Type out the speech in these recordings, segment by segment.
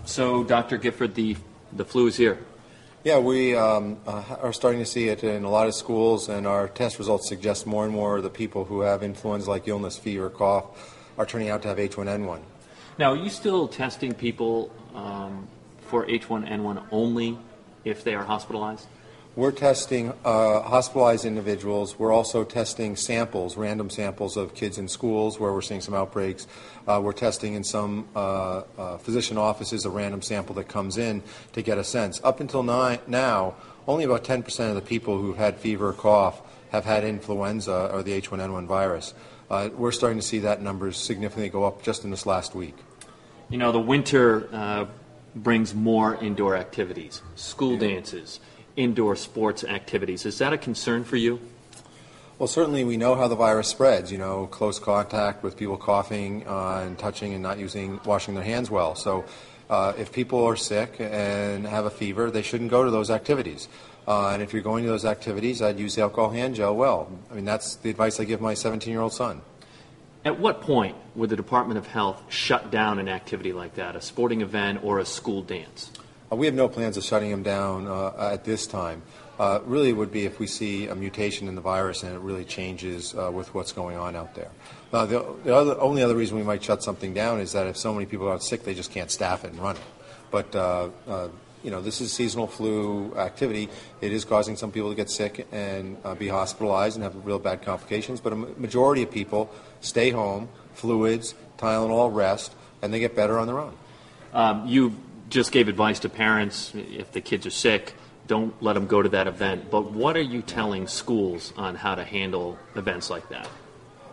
So, Dr. Gifford, the flu is here. Yeah, we are starting to see it in a lot of schools, and our test results suggest more and more of the people who have influenza-like illness, fever, cough, are turning out to have H1N1. Now, are you still testing people for H1N1 only if they are hospitalized? We're testing hospitalized individuals. We're also testing samples, random samples of kids in schools where we're seeing some outbreaks. We're testing in some physician offices a random sample that comes in to get a sense. Up until now, only about 10% of the people who've had fever or cough have had influenza or the H1N1 virus. We're starting to see that numbers significantly go up just in this last week. You know, the winter brings more indoor activities, school dances, indoor sports activities. Is that a concern for you? Well, certainly we know how the virus spreads, close contact with people coughing and touching and not washing their hands well. So if people are sick and have a fever, they shouldn't go to those activities. And if you're going to those activities, I'd use the alcohol hand gel well. I mean, that's the advice I give my 17-year-old son. At what point would the Department of Health shut down an activity like that, a sporting event or a school dance? We have no plans of shutting them down at this time. Really would be if we see a mutation in the virus and it really changes with what's going on out there. The only other reason we might shut something down is that if so many people are sick, they just can't staff it and run it. But this is seasonal flu activity. It is causing some people to get sick and be hospitalized and have real bad complications. But a majority of people stay home, fluids, Tylenol, rest, and they get better on their own. You just gave advice to parents, if the kids are sick, don't let them go to that event. But what are you telling schools on how to handle events like that?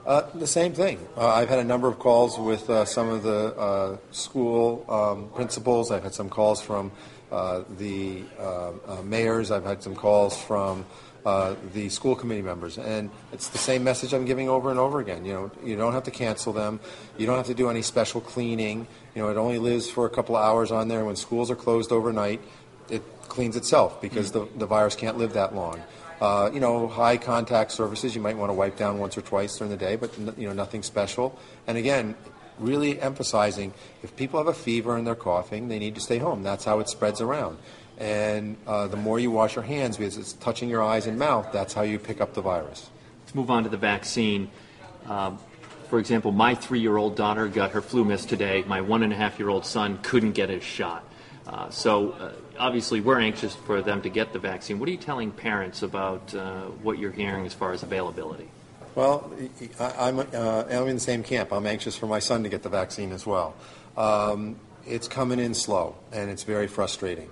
The same thing. I've had a number of calls with some of the school principals. I've had some calls from the mayors. I've had some calls from the school committee members, and it's the same message I'm giving over and over again. You don't have to cancel them. You don't have to do any special cleaning. It only lives for a couple of hours on there. And when schools are closed overnight, it cleans itself because the virus can't live that long. High contact surfaces you might want to wipe down once or twice during the day, but nothing special. And again, really emphasizing if people have a fever and they're coughing, they need to stay home. That's how it spreads around. And the more you wash your hands, because it's touching your eyes and mouth, that's how you pick up the virus. Let's move on to the vaccine. For example, my 3-year-old daughter got her flu miss today. My 1.5-year-old son couldn't get his shot. So obviously we're anxious for them to get the vaccine. What are you telling parents about what you're hearing as far as availability? Well, I'm in the same camp. I'm anxious for my son to get the vaccine as well. It's coming in slow, and it's very frustrating.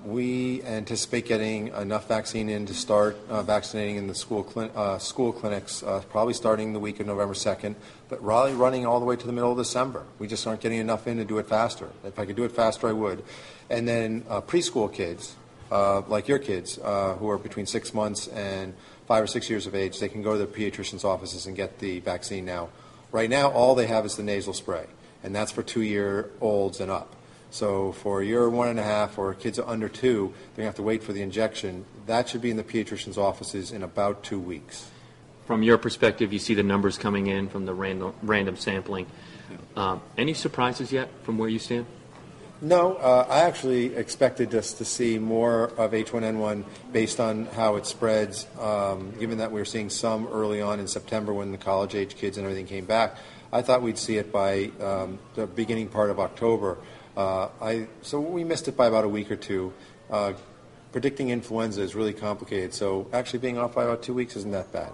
We anticipate getting enough vaccine in to start vaccinating in the school clinics, probably starting the week of November 2nd, but probably running all the way to the middle of December. We just aren't getting enough in to do it faster. If I could do it faster, I would. And then preschool kids, like your kids, who are between 6 months and 5 or 6 years of age, they can go to their pediatrician's offices and get the vaccine now. Right now, all they have is the nasal spray, and that's for 2-year-olds and up. So for a year 1.5 or kids under 2, they're going to have to wait for the injection. That should be in the pediatrician's offices in about 2 weeks. From your perspective, you see the numbers coming in from the random sampling. Any surprises yet from where you stand? No, I actually expected us to see more of H1N1 based on how it spreads, given that we were seeing some early on in September when the college-age kids and everything came back. I thought we'd see it by the beginning part of October. So we missed it by about a week or two. Predicting influenza is really complicated, so actually being off by about 2 weeks isn't that bad.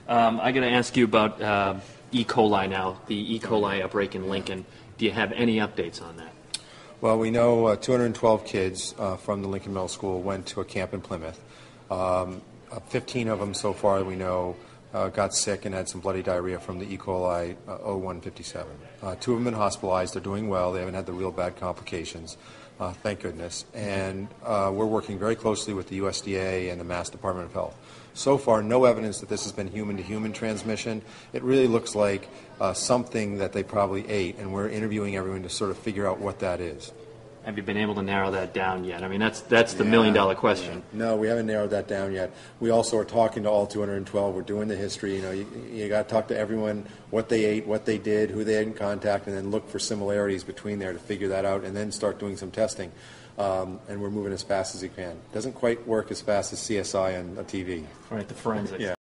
I got to ask you about E. coli now, the E. coli outbreak in Lincoln. Do you have any updates on that? Well, we know 212 kids from the Lincoln Middle School went to a camp in Plymouth. 15 of them so far we know got sick and had some bloody diarrhea from the E. coli 0157. 2 of them have been hospitalized. They're doing well. They haven't had the real bad complications, thank goodness. And we're working very closely with the USDA and the Mass Department of Health. So far, no evidence that this has been human-to-human transmission. It really looks like something that they probably ate, and we're interviewing everyone to sort of figure out what that is. Have you been able to narrow that down yet? I mean, that's the million-dollar question. Yeah. No, we haven't narrowed that down yet. We also are talking to all 212. We're doing the history. You got to talk to everyone, what they ate, what they did, who they had in contact, and then look for similarities between there to figure that out, and then start doing some testing. And we're moving as fast as we can. Doesn't quite work as fast as CSI on TV. Right, the forensics. Yeah.